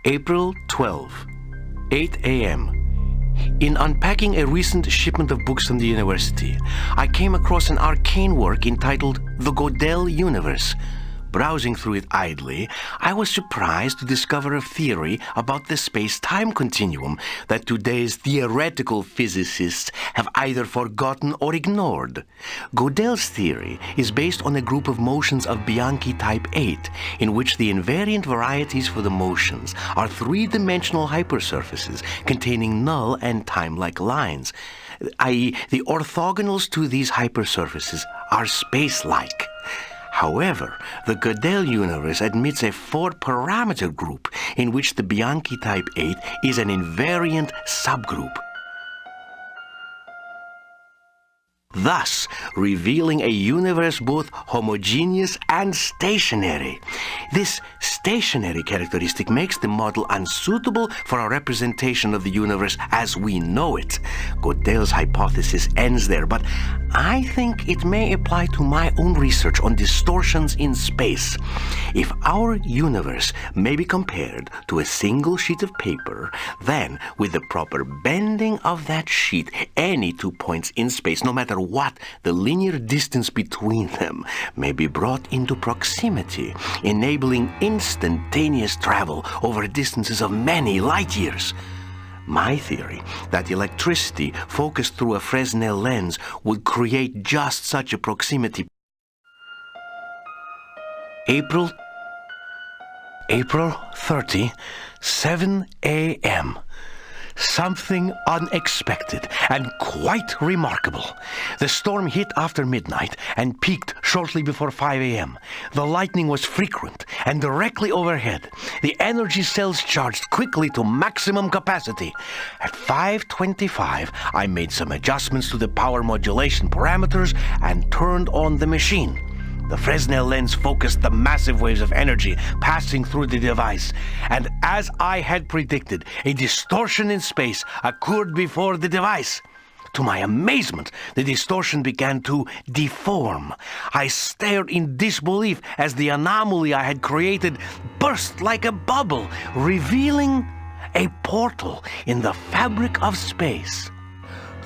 April 12, 8 a.m. In unpacking a recent shipment of books from the university, I came across an arcane work entitled The Gödel Universe. Browsing through it idly, I was surprised to discover a theory about the space-time continuum that today's theoretical physicists have either forgotten or ignored. Gödel's theory is based on a group of motions of Bianchi type 8, in which the invariant varieties for the motions are three-dimensional hypersurfaces containing null and time-like lines, i.e., the orthogonals to these hypersurfaces are space-like. However, the Gödel universe admits a four-parameter group in which the Bianchi type 8 is an invariant subgroup, thus revealing a universe both homogeneous and stationary. This stationary characteristic makes the model unsuitable for a representation of the universe as we know it. Gödel's hypothesis ends there, but I think it may apply to my own research on distortions in space. If our universe may be compared to a single sheet of paper, then with the proper bending of that sheet, any 2 points in space, no matter what the linear distance between them, may be brought into proximity, enabling instantaneous travel over distances of many light years. My theory that electricity focused through a Fresnel lens would create just such a proximity. April 30, 7 a.m. Something unexpected and quite remarkable. The storm hit after midnight and peaked shortly before 5 a.m. The lightning was frequent and directly overhead. The energy cells charged quickly to maximum capacity. At 5:25, I made some adjustments to the power modulation parameters and turned on the machine. The Fresnel lens focused the massive waves of energy passing through the device, and as I had predicted, a distortion in space occurred before the device. To my amazement, the distortion began to deform. I stared in disbelief as the anomaly I had created burst like a bubble, revealing a portal in the fabric of space.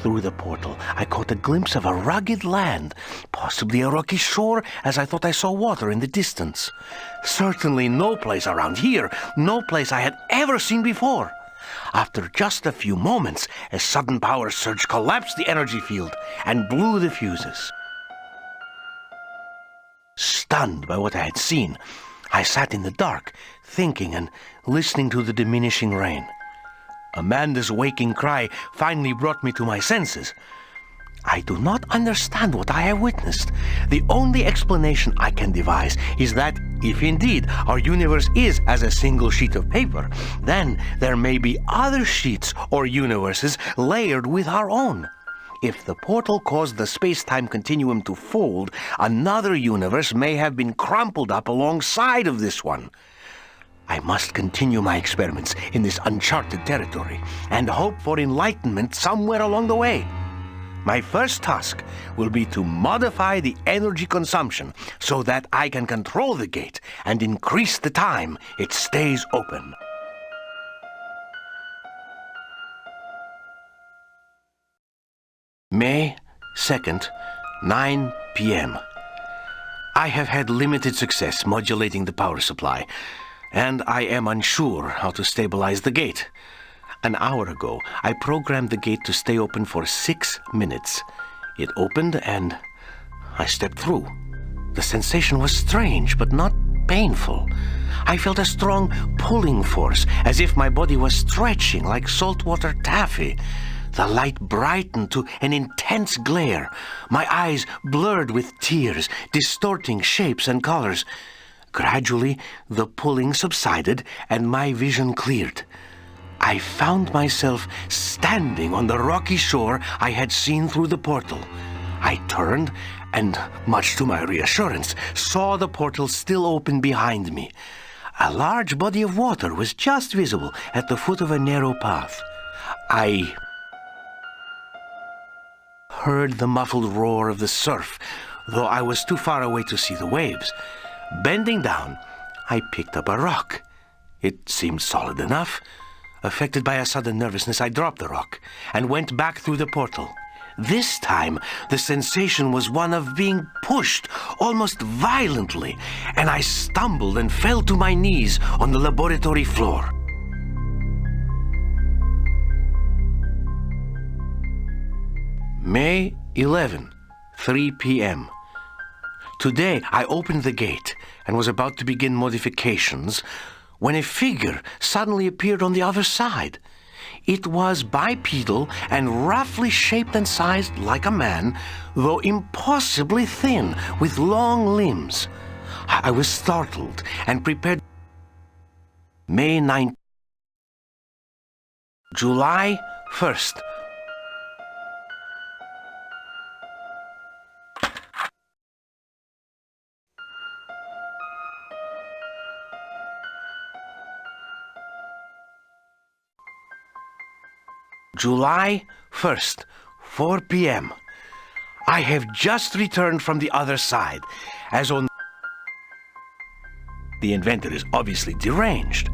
Through the portal, I caught a glimpse of a rugged land, possibly a rocky shore, as I thought I saw water in the distance. Certainly no place around here, no place I had ever seen before. After just a few moments, a sudden power surge collapsed the energy field and blew the fuses. Stunned by what I had seen, I sat in the dark, thinking and listening to the diminishing rain. Amanda's waking cry finally brought me to my senses. I do not understand what I have witnessed. The only explanation I can devise is that if indeed our universe is as a single sheet of paper, then there may be other sheets or universes layered with our own. If the portal caused the space-time continuum to fold, another universe may have been crumpled up alongside of this one. I must continue my experiments in this uncharted territory and hope for enlightenment somewhere along the way. My first task will be to modify the energy consumption so that I can control the gate and increase the time it stays open. May 2nd, 9 p.m. I have had limited success modulating the power supply, and I am unsure how to stabilize the gate. An hour ago, I programmed the gate to stay open for 6 minutes. It opened and I stepped through. The sensation was strange, but not painful. I felt a strong pulling force, as if my body was stretching like saltwater taffy. The light brightened to an intense glare. My eyes blurred with tears, distorting shapes and colors. Gradually, the pulling subsided and my vision cleared. I found myself standing on the rocky shore I had seen through the portal. I turned and, much to my reassurance, saw the portal still open behind me. A large body of water was just visible at the foot of a narrow path. I heard the muffled roar of the surf, though I was too far away to see the waves. Bending down, I picked up a rock. It seemed solid enough. Affected by a sudden nervousness, I dropped the rock and went back through the portal. This time, the sensation was one of being pushed almost violently, and I stumbled and fell to my knees on the laboratory floor. May 11, 3 p.m. Today, I opened the gate and was about to begin modifications when a figure suddenly appeared on the other side. It was bipedal and roughly shaped and sized like a man, though impossibly thin, with long limbs. I was startled and prepared. May 9th. July 1st. July 1st, 4 p.m. I have just returned from the other side, as on the inventor is obviously deranged.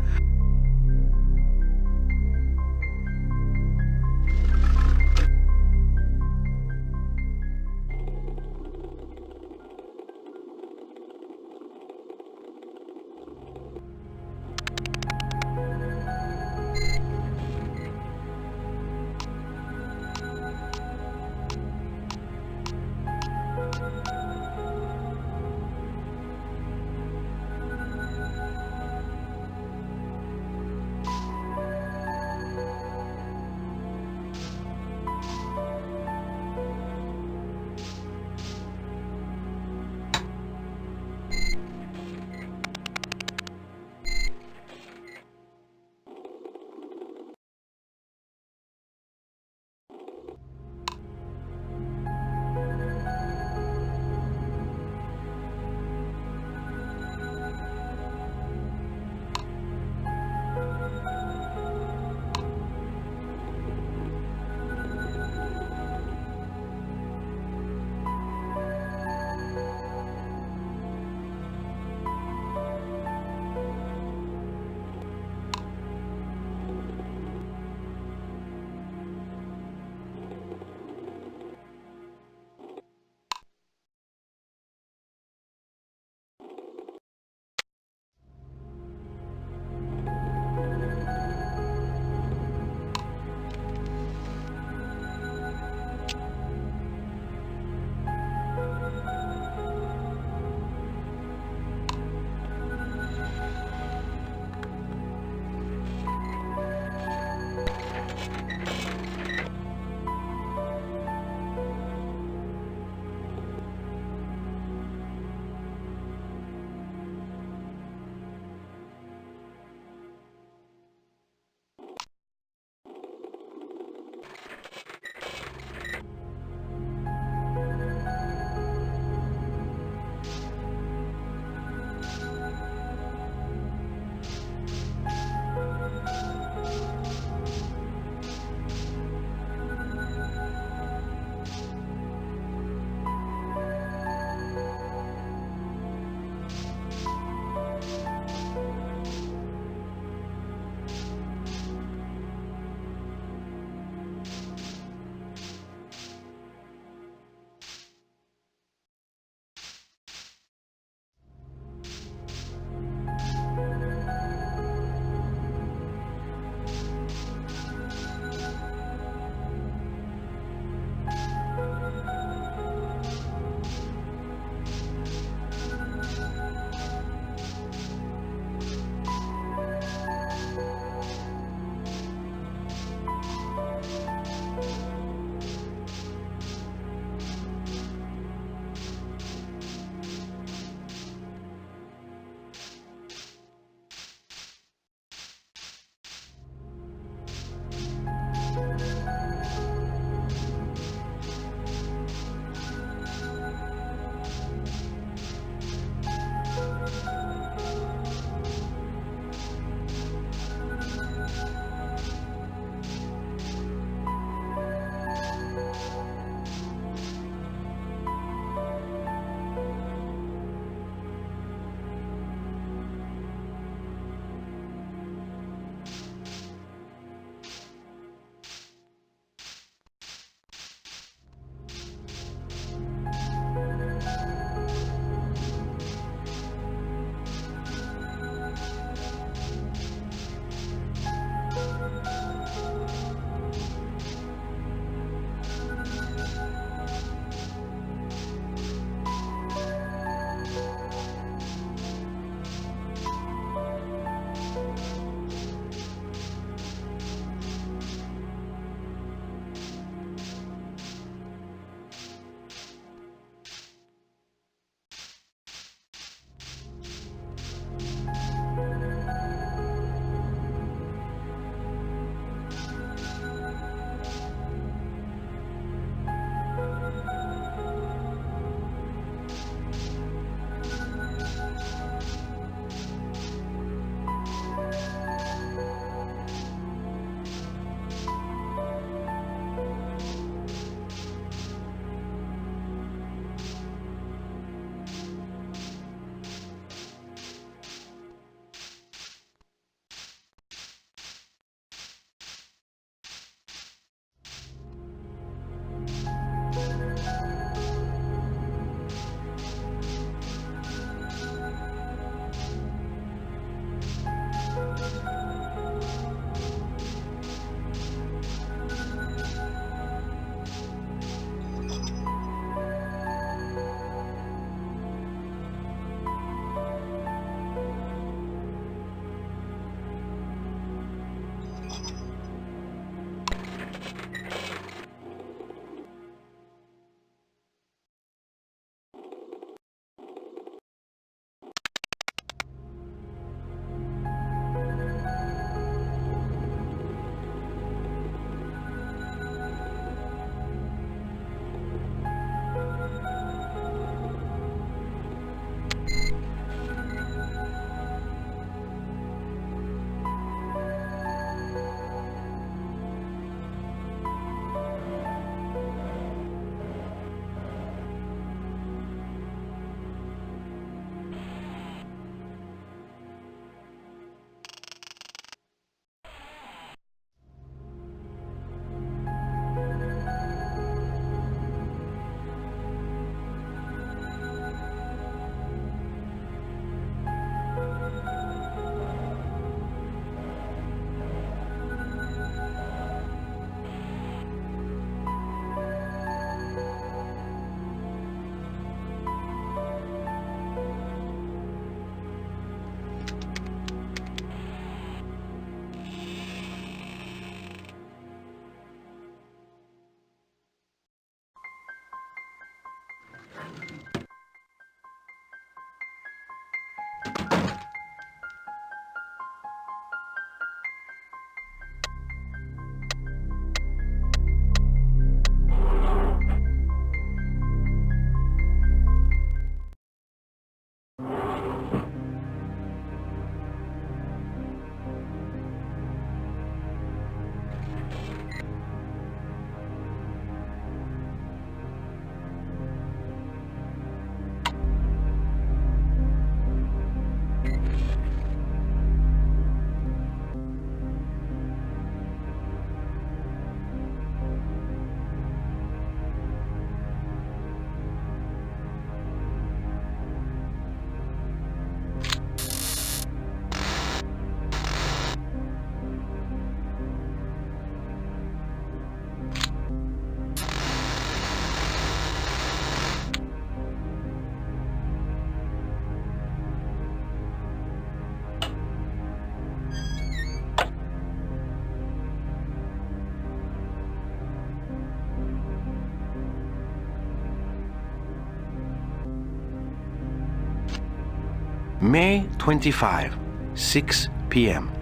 May 25, 6 p.m.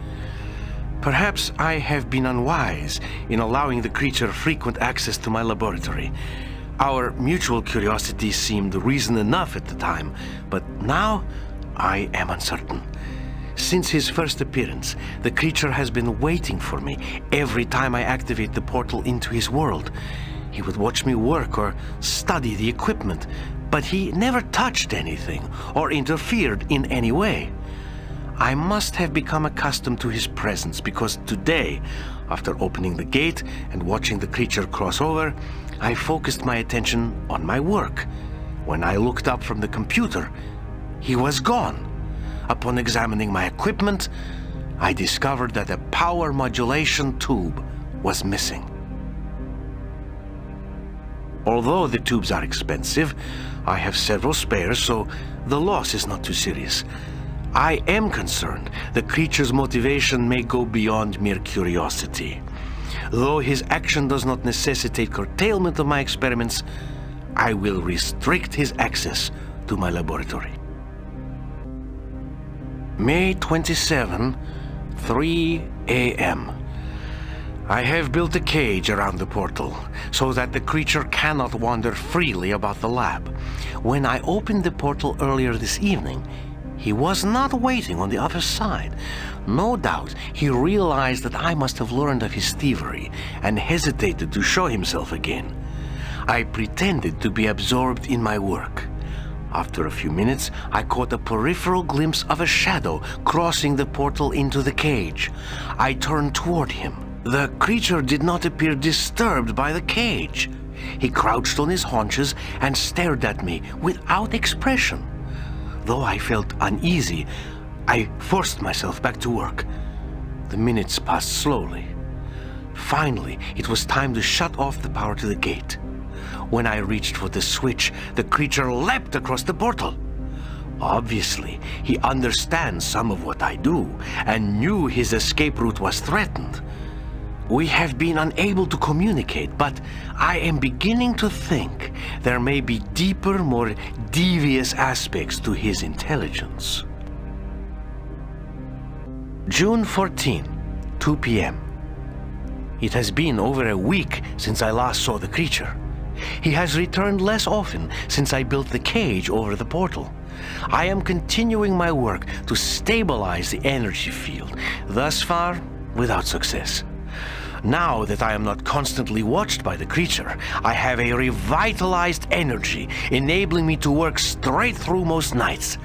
Perhaps I have been unwise in allowing the creature frequent access to my laboratory. Our mutual curiosity seemed reason enough at the time, but now I am uncertain. Since his first appearance, the creature has been waiting for me every time I activate the portal into his world. He would watch me work or study the equipment, but he never touched anything or interfered in any way. I must have become accustomed to his presence because today, after opening the gate and watching the creature cross over, I focused my attention on my work. When I looked up from the computer, he was gone. Upon examining my equipment, I discovered that a power modulation tube was missing. Although the tubes are expensive, I have several spares, so the loss is not too serious. I am concerned the creature's motivation may go beyond mere curiosity. Though his action does not necessitate curtailment of my experiments, I will restrict his access to my laboratory. May 27, 3 a.m. I have built a cage around the portal so that the creature cannot wander freely about the lab. When I opened the portal earlier this evening, he was not waiting on the other side. No doubt he realized that I must have learned of his thievery and hesitated to show himself again. I pretended to be absorbed in my work. After a few minutes, I caught a peripheral glimpse of a shadow crossing the portal into the cage. I turned toward him. The creature did not appear disturbed by the cage. He crouched on his haunches and stared at me without expression. Though I felt uneasy, I forced myself back to work. The minutes passed slowly. Finally, it was time to shut off the power to the gate. When I reached for the switch, the creature leapt across the portal. Obviously, he understands some of what I do and knew his escape route was threatened. We have been unable to communicate, but I am beginning to think there may be deeper, more devious aspects to his intelligence. June 14, 2 p.m. It has been over a week since I last saw the creature. He has returned less often since I built the cage over the portal. I am continuing my work to stabilize the energy field, thus far without success. Now that I am not constantly watched by the creature, I have a revitalized energy, enabling me to work straight through most nights.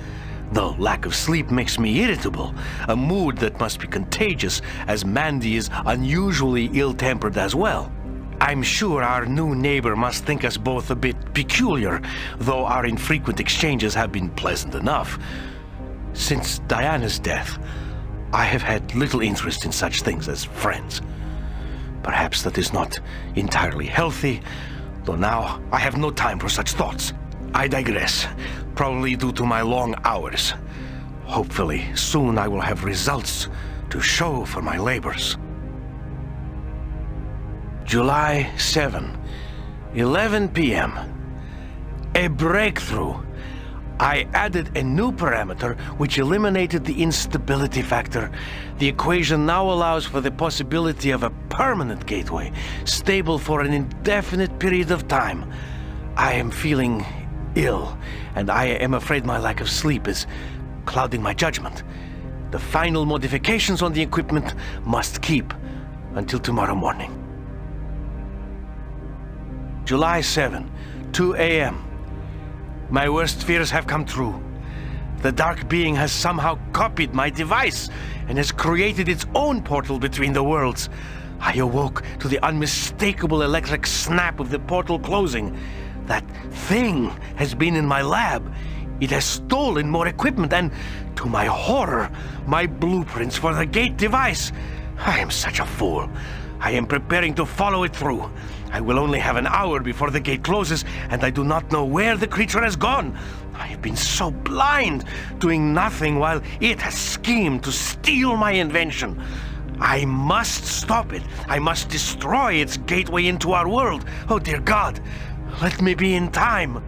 Though lack of sleep makes me irritable, a mood that must be contagious, as Mandy is unusually ill-tempered as well. I'm sure our new neighbor must think us both a bit peculiar, though our infrequent exchanges have been pleasant enough. Since Diana's death, I have had little interest in such things as friends. Perhaps that is not entirely healthy, though now I have no time for such thoughts. I digress, probably due to my long hours. Hopefully, soon I will have results to show for my labors. July 7, 11 p.m. A breakthrough. I added a new parameter which eliminated the instability factor. The equation now allows for the possibility of a permanent gateway, stable for an indefinite period of time. I am feeling ill, and I am afraid my lack of sleep is clouding my judgment. The final modifications on the equipment must keep until tomorrow morning. July 7, 2 a.m. My worst fears have come true. The dark being has somehow copied my device and has created its own portal between the worlds. I awoke to the unmistakable electric snap of the portal closing. That thing has been in my lab. It has stolen more equipment and, to my horror, my blueprints for the gate device. I am such a fool. I am preparing to follow it through. I will only have an hour before the gate closes, and I do not know where the creature has gone. I have been so blind, doing nothing while it has schemed to steal my invention. I must stop it. I must destroy its gateway into our world. Oh, dear God, let me be in time.